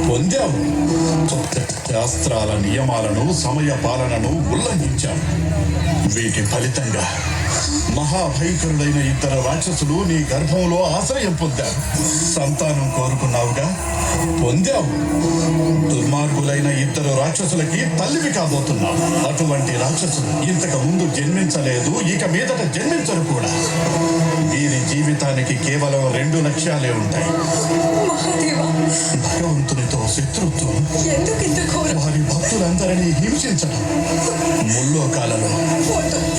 పొందావు. శాస్త్రాల నియమాలను, సమయ పాలనను ఉల్లంఘించావు. వీటి ఫలితంగా మహాభయంకరుడైన ఇద్దరు రాక్షసులు నీ గర్భంలో ఆశ్రయం పొందారు. సంతానం కోరుకున్నావుగా, పొందావు. దుర్మార్గులైన ఇద్దరు రాక్షసులకి తల్లివి కాబోతున్నావు. అటువంటి రాక్షసులు ఇంతకు ముందు జన్మించలేదు, ఇక మీదట జన్మించరు కూడా. వీరి జీవితానికి కేవలం 2 లక్ష్యాలే ఉంటాయి. భగవంతునితో శత్రుత్వం, వారి భక్తులందరినీ హింసించడం. ముల్లోకాలలో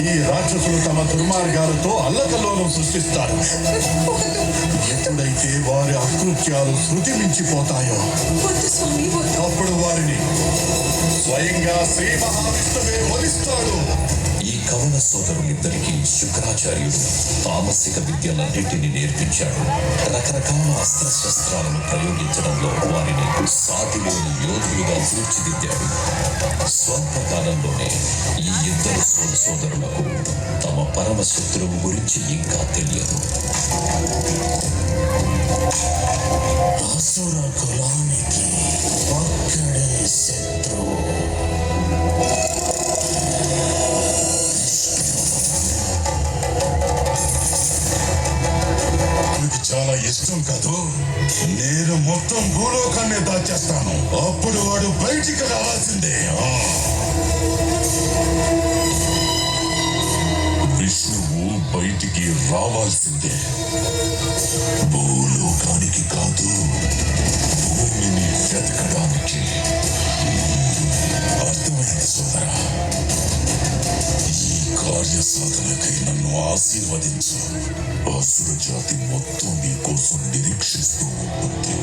ఈ రాక్షసులు తమ దుర్మార్గాలతో అల్లకల్లోలం సృష్టిస్తారు. ఎప్పుడైతే వారి అకృత్యాలు శృతి మించిపోతాయో అప్పుడు వారిని స్వయంగా శ్రీ మహావిష్ణువే వధిస్తాడు. ఈ కవన సోదరులిద్దరికీ శుక్రాచార్యుడు తామసిక విద్యలన్నింటినీ నేర్పించాడు. రకరకాల అస్త్రశస్త్రాలను ప్రయోగించడంలో వారిని సాటిలేని యోధులుగా తీర్చిదిద్దాడు. స్వల్పకాలంలోనే ఈ ఇద్దరు సోదరులకు తమ పరమ శత్రువు గురించి ఇంకా తెలియదు. అసుర కులానికి ఒక్కడే శత్రువు. చాలా ఇష్టం కాదు. నేను మొత్తం భూలోకాన్ని దాచేస్తాను. అప్పుడు వాడు బయటికి రావాల్సిందే. విష్ణువు బయటికి రావాల్సిందే. భూలోకానికి కాదు, భూమిని వెతకడానికి. అర్థమైంది సోదరా. ఈ కార్య సాధనకై నన్ను ఆశీర్వదించు. అసుర జాతి మొత్తం నీ కోసం నిరీక్షిస్తూ ఉంటుంది.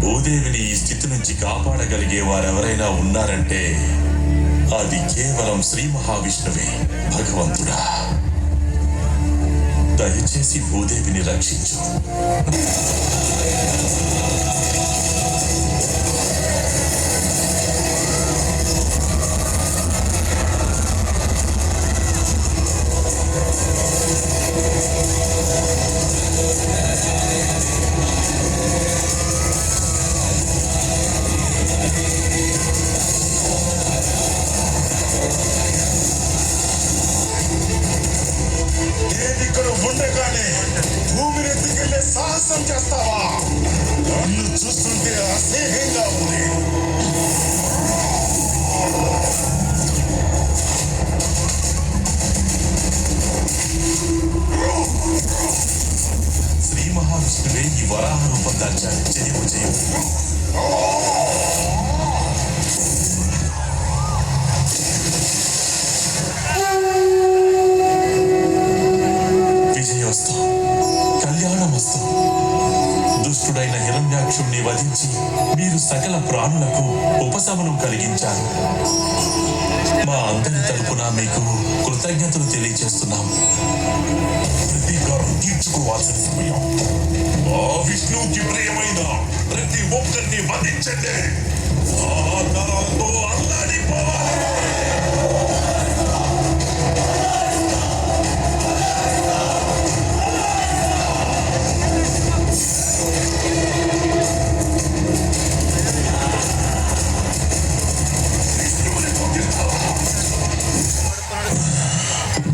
భూదేవిని ఈ స్థితి నుంచి కాపాడగలిగే వారెవరైనా ఉన్నారంటే అది కేవలం శ్రీ మహావిష్ణువే. భగవంతుడా, దయచేసి భూదేవిని రక్షించు. ఉండగానే భూమిని దిగిలే సాహసం చేస్తావా? నన్ను చూస్తుంటే అసహ్యంగా ఉంది. శ్రీ మహావిష్ణువే ఈ వరాహ రూపం దాల్చాడు. జయము జయము. సకల ప్రాణులకు ఉపశమనం కలిగించారు. మా అందరి తరపున మీకు కృతజ్ఞతలు తెలియజేస్తున్నాం. ప్రతీకారం తీర్చుకోవాల్సిన సమయం. ఆ విష్ణువుకి ప్రియమైన ప్రతి ఒక్కరిని వధించండి. ఆ నరాలతో అల్లాడిపోవాలి.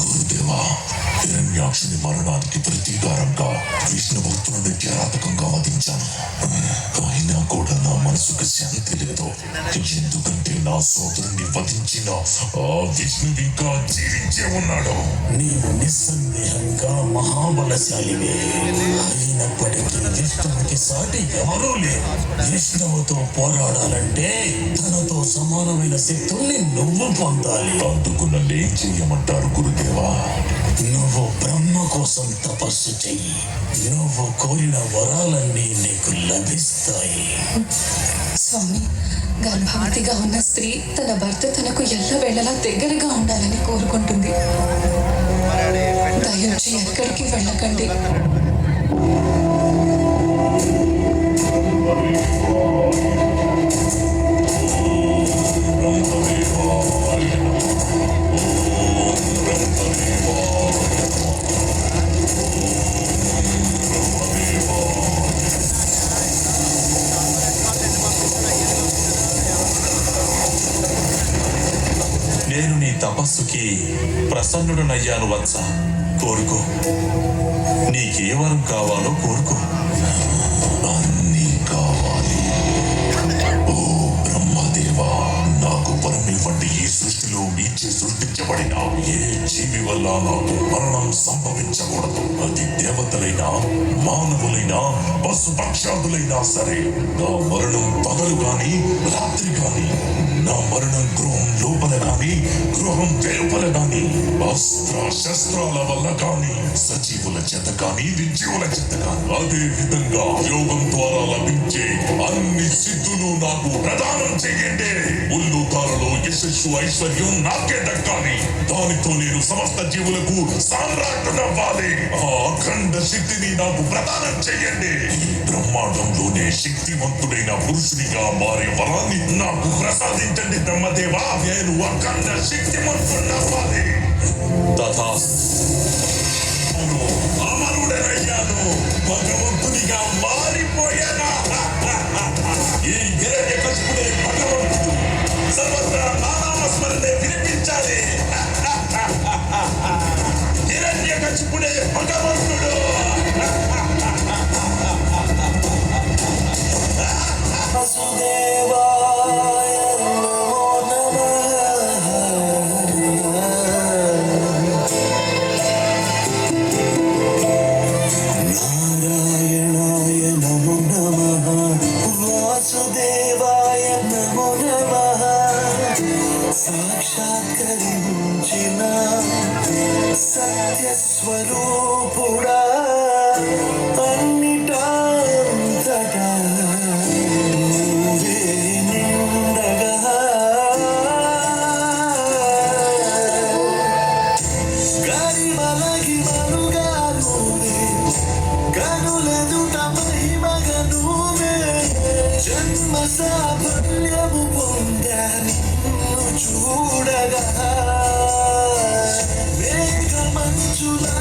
గురుదేవా, హిరణ్యాక్షుని మరణానికి ప్రతీకారంగా విష్ణు భక్తులను కిరాతకంగా వధించాను. అయినా కూడా నా మనసుకు శాంతి లేదు. ఎందుకంటే నా సోదరుణ్ణి వధించిన ఆ విష్ణువు ఇంకా జీవించే ఉన్నాడు. నీవు నిస్సందేహంగా మహాబలశాలివే. అయినప్పటికీ విష్ణువుకి సాటి ఎవరూ లేరు. విష్ణువుతో పోరాడాలంటే తనతో సమానమైన శక్తుల్ని నువ్వు పొందాలి. అందుకు నన్ను ఏం చేయమంటారు గురుదేవా? నువ్వు బ్రహ్మ కోసం తపస్సు చెయ్యి. నువ్వు కోరిన వరాలన్నీ నీకు లభిస్తాయి. స్వామి, గర్భవతిగా ఉన్న స్త్రీ తన భర్త తనకు ఎల్లవేళలా దగ్గరగా ఉండాలని కోరుకుంటుంది. దయచేసి ఎక్కడికి వెళ్ళకండి. నేను నీ తపస్సుకి ప్రసన్నుడనయ్యాను వత్స. కోరుకో, నీకే వరం కావాలో కోరుకో. అన్నీ కావాలి. ఓ బ్రహ్మదేవా, నాకు వరమివ్వండి. ఈ సృష్టిలో నీచే సృష్టించబడిన ఏ జీవి వల్ల నాకు మరణం సంభవించకూడదు. అది దేవతలైనా మానవులైనా పశుపక్షాదులైనా సరే. నా మరణం పగలు గాని రాత్రి గాని, నా మరణం గృహం లోపల గాని గృహం వెలుపల గాని, అస్త్ర శస్త్రాల వల్ల కాని, సజీవుల చేత కాని నిర్జీవుల చేత కాని, అదే విధంగా యోగం ద్వారా లభించే అన్ని సిద్ధులు నాకు ప్రదానం చేయండి. ఉల్లుతారలో యశస్సు ఐశ్వర్యం నాకే దక్కాలి. దానితో నేను సమస్త జీవులకు సామ్రాట్టునవ్వాలి. ఆ అఖండ శక్తిని నాకు ప్రదానం చేయండి. ఈ బ్రహ్మాండంలోనే శక్తివంతుడైన పురుషునిగా మారే వరాన్ని నాకు ప్రసాదించండి బ్రహ్మదేవా. నేను అఖండ శక్తివంతుడవ్వాలి. తథాస్తు. అమరుడనయ్యాను. భగవంతునిగా మారిపోయాను. ఈ హిరణ్యకశిపుడే భగవంతుడు. సర్వత్రా నామస్మరణే వినిపించాలి. హిరణ్యకశిపుడే భగవంతుడు. వసుదేవాయ నమో నమః. నారాయణాయ నమో నమః. వాసుదేవాయ నమో నమః. సాక్షాత్కరించిన సత్యస్వరూపుడా, అన్నిటంతటా నువ్వే నిండగా. గరిమలగిమలుగా నువ్వే, కనులెదుట మహిమగా నువ్వే. జన్మ సాఫల్యము పొందా నిన్ను చూడగా. మేఘమంచులా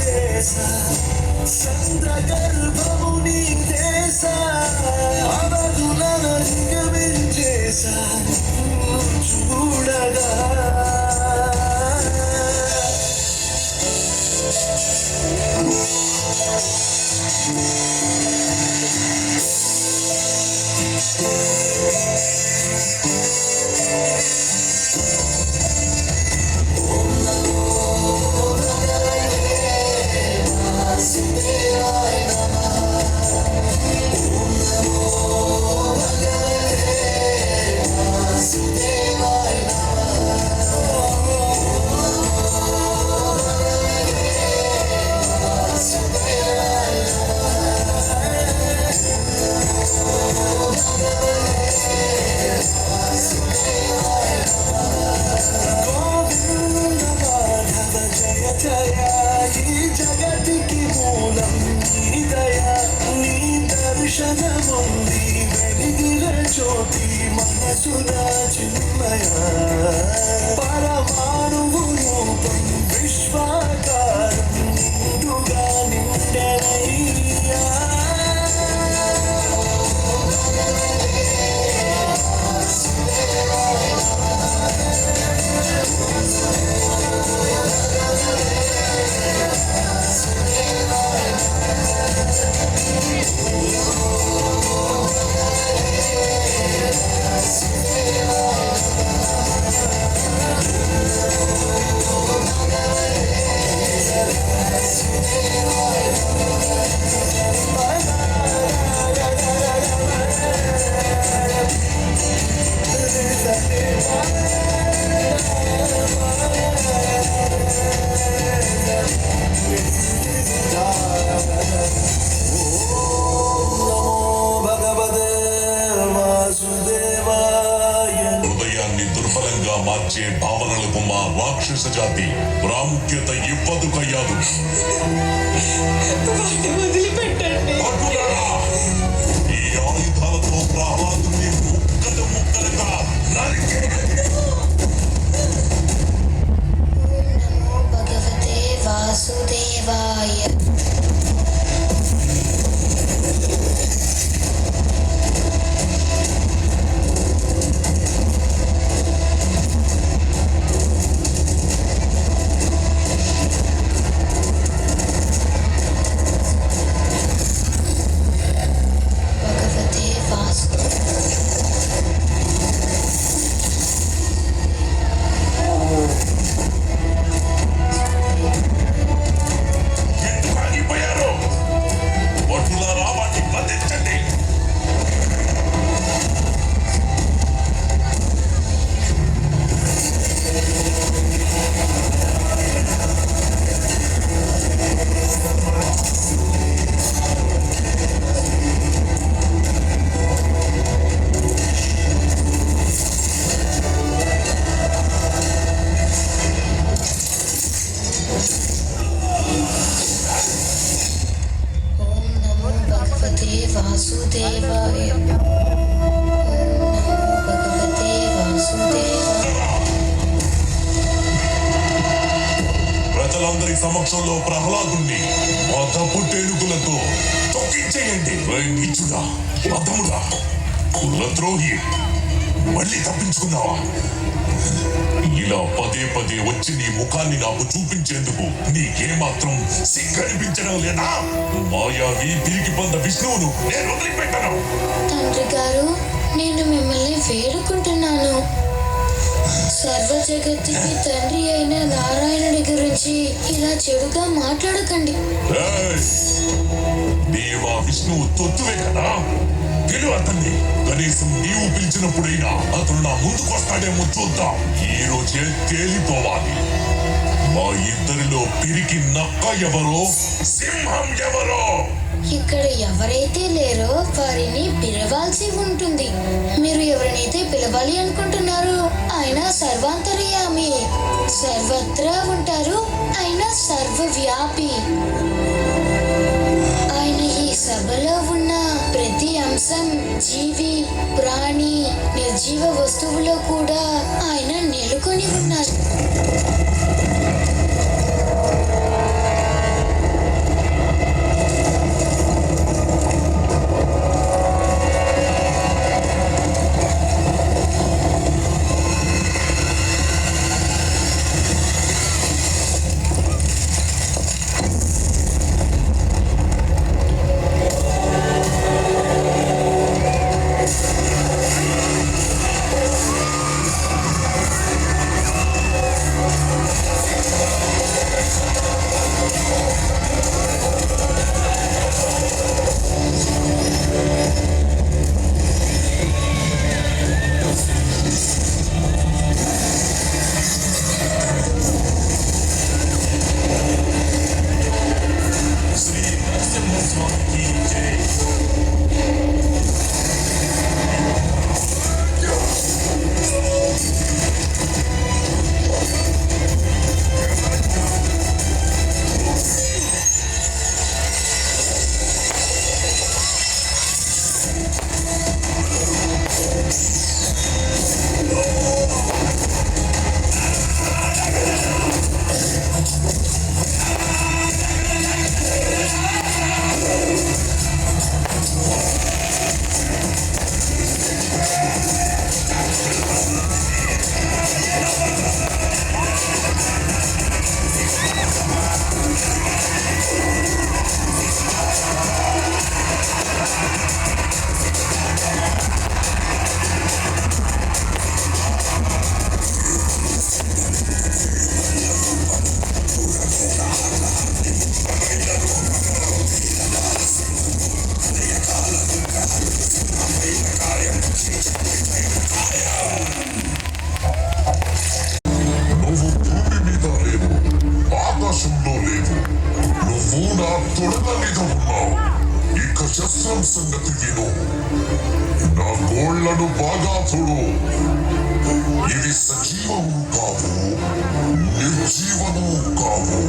దేశ చంద్రగర్భము నీ దేశ. అవధులను నిగమించేశా నిన్ను చూడగా. వాసుదేవాయ నమః. భగవతే వాసుదేవాయ. హృదయాన్ని దుర్బలంగా మార్చే భావనలకు మా రాక్షస జాతి ప్రాముఖ్యత ఇవ్వదు కయ్యాదు. వాడిని వదిలిపెట్టండి. భటులారా, ఈ ఆయుధాలతో ప్రహ్లాదుని ముక్కలు ముక్కలుగా నరికేయండి. నమో భగవతే వాసుదేవాయ. భగవతే వాసు ఎందుకు ఆగిపోయారు? భటులారా, వాటిని బంధించండి. ఓం నమో భగవతే వాసుదేవాయ. ఓం నమో భగవతే వాసుదేవాయ. ప్రజలందరి సమక్షంలో ప్రహ్లాదుని మతపుటేనుగులతో తొక్కించేయండి. నీచుడా, అధముడా, కులద్రోహి, మళ్ళీ తప్పించుకున్నావా? ఇలా పదే పదే వచ్చి నీ ముఖాన్ని నాకు చూపించేందుకు నీకేమాత్రం సిగ్గనిపించడం లేదా? మాయావి పిరికి పొంద విష్ణువును నేను వదిలిపెట్టను. తండ్రి గారు, నేను మిమ్మల్ని వేడుకుంటున్నాను. సర్వ జగత్తుకి తండ్రి అయిన నారాయణుడి గురించి ఇలా చెడుగా మాట్లాడకండి. ఏయ్! నీవా విష్ణువు తొత్తువే కదా? పిలువు అతన్ని. కనీసం నీవు పిలిచినప్పుడైనా అతను నా ముందుకు వస్తాడేమో చూద్దాం. ఈ రోజే తేలిపోవాలి. మా ఇద్దరిలో పిరికి నక్క ఎవరో, సింహం ఎవరో. ఇక్కడ ఎవరైతే లేరో వారిని పిలవాల్సి ఉంటుంది. మీరు ఎవరినైతే పిలవాలి అనుకుంటున్నారో ఆయన సర్వాంతర్యామి, సర్వత్రా ఉంటారు. ఆయన సర్వవ్యాపి. ఆయన ఈ సభలో ఉన్న ప్రతి అంశం, జీవి, ప్రాణి, నిర్జీవ వస్తువులో కూడా ఆయన నెలకొని ఉన్నారు. అసలు సంగతి విను. నా గోళ్లను బాగా చూడు. ఇవి సజీవము కావు, నిర్జీవము కావు.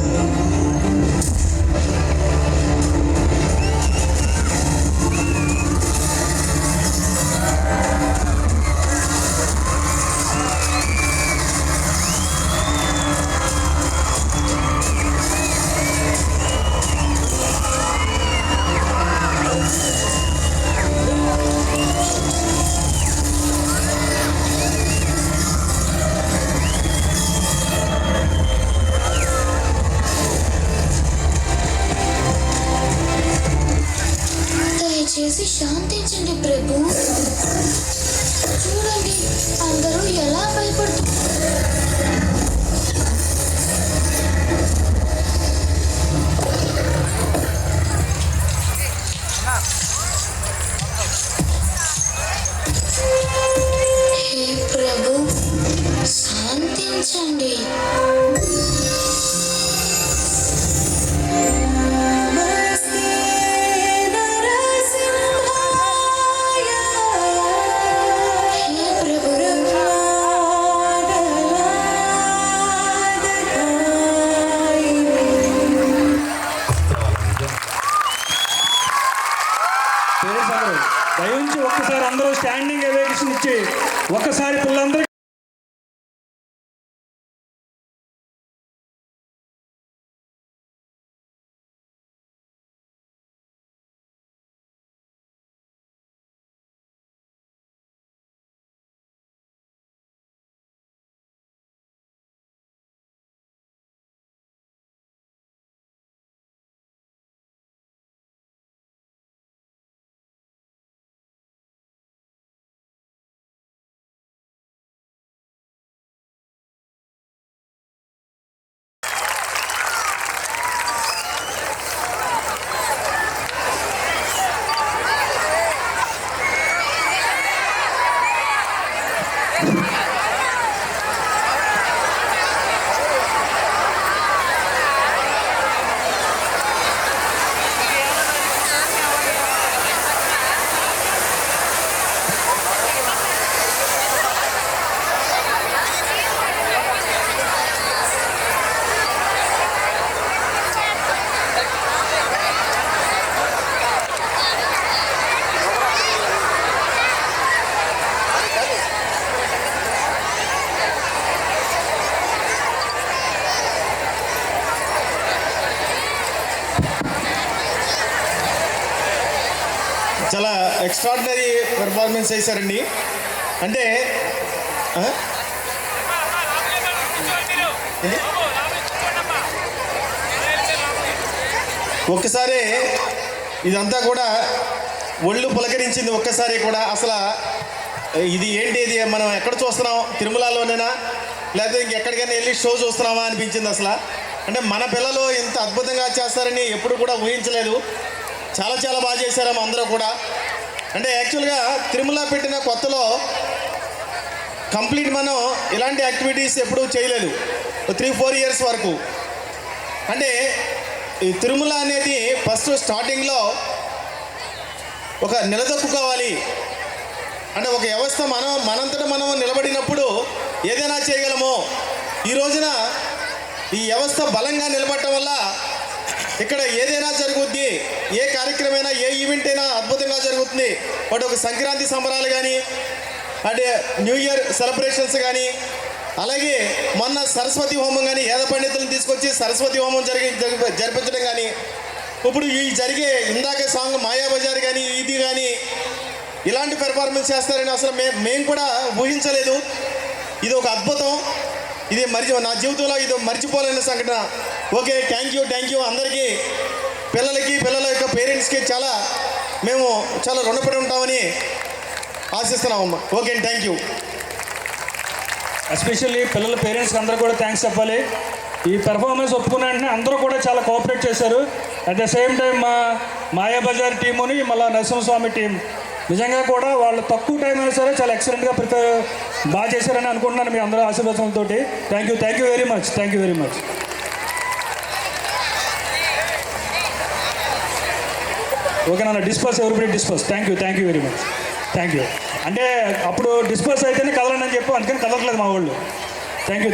దయచేసి శాంతించండి ప్రభు. చూడండి అందరూ ఎలా భయపడుతున్నారు. హే ప్రభు, శాంతించండి. హే ప్రభు, దయించి ఒక్కసారి అందరూ స్టాండింగ్ ఎవేషన్ ఇచ్చి ఒక్కసారి పిల్లలందరూ చాలా ఎక్స్ట్రాడినరీ పెర్ఫార్మెన్స్ చేశారండి. అంటే ఒక్కసారి ఇదంతా కూడా ఒళ్ళు పులకరించింది. ఒక్కసారి కూడా అసలు ఇది ఏంటి, ఇది మనం ఎక్కడ చూస్తున్నాం, తిరుమలలోనేనా లేకపోతే ఇంకెక్కడికైనా వెళ్ళి షో చూస్తున్నామా అనిపించింది అసలు. అంటే మన పిల్లలు ఇంత అద్భుతంగా చేస్తారని ఎప్పుడు కూడా ఊహించలేదు. చాలా చాలా బాగా చేశారు అందరూ కూడా. అంటే యాక్చువల్గా తిరుమల పెట్టిన కొత్తలో కంప్లీట్ మనం ఇలాంటి యాక్టివిటీస్ ఎప్పుడూ చేయలేదు 3-4 ఇయర్స్ వరకు. అంటే ఈ తిరుమల అనేది ఫస్ట్ స్టార్టింగ్లో ఒక నిలదొక్కుకోవాలి. అంటే ఒక వ్యవస్థ మనంతటా మనం నిలబడినప్పుడు ఏదైనా చేయగలము. ఈ రోజున ఈ వ్యవస్థ బలంగా నిలబడటం వల్ల ఇక్కడ ఏదైనా జరుగుద్ది, ఏ కార్యక్రమైనా ఏ ఈవెంట్ అయినా అద్భుతంగా జరుగుతుంది. బట్ ఒక సంక్రాంతి సంబరాలు కానీ, అంటే న్యూ ఇయర్ సెలబ్రేషన్స్ కానీ, అలాగే మొన్న సరస్వతి హోమం కానీ, వేద పండితులను తీసుకొచ్చి సరస్వతి హోమం జరిపించడం కానీ, ఇప్పుడు ఈ జరిగే ఇందాక సాంగ్ మాయాబజార్ కానీ, ఇది కానీ ఇలాంటి పెర్ఫార్మెన్స్ చేస్తారని అసలు మేము కూడా ఊహించలేదు. ఇది ఒక అద్భుతం. ఇది నా జీవితంలో ఇది మర్చిపోలేని సంఘటన. ఓకే, థ్యాంక్ యూ అందరికీ, పిల్లలకి, పిల్లల యొక్క పేరెంట్స్కి మేము చాలా రుణపడి ఉంటామని ఆశిస్తున్నామమ్మా. Okay, thank you. ఎస్పెషల్లీ పిల్లల పేరెంట్స్కి అందరూ కూడా థ్యాంక్స్ చెప్పాలి. ఈ పెర్ఫార్మెన్స్ ఒప్పుకున్న వెంటనే అందరూ కూడా చాలా కోఆపరేట్ చేశారు. అట్ ద సేమ్ టైం మా మాయాబజార్ టీముని, మళ్ళీ నరసింహస్వామి టీం నిజంగా కూడా వాళ్ళు తక్కువ టైం అయినా సరే చాలా ఎక్సలెంట్గా బాగా చేశారని అనుకుంటున్నాను మీ అందరూ ఆశీర్వాదంతో. Thank you very much. Okay నాన్న, డిస్పర్స్ ఎవరిబడి disperse. Thank you very much. Thank you. అంటే అప్పుడు డిస్పర్స్ అయితేనే కదలండి అని చెప్పి అందుకని కదలట్లేదు మా వాళ్ళు. Thank you.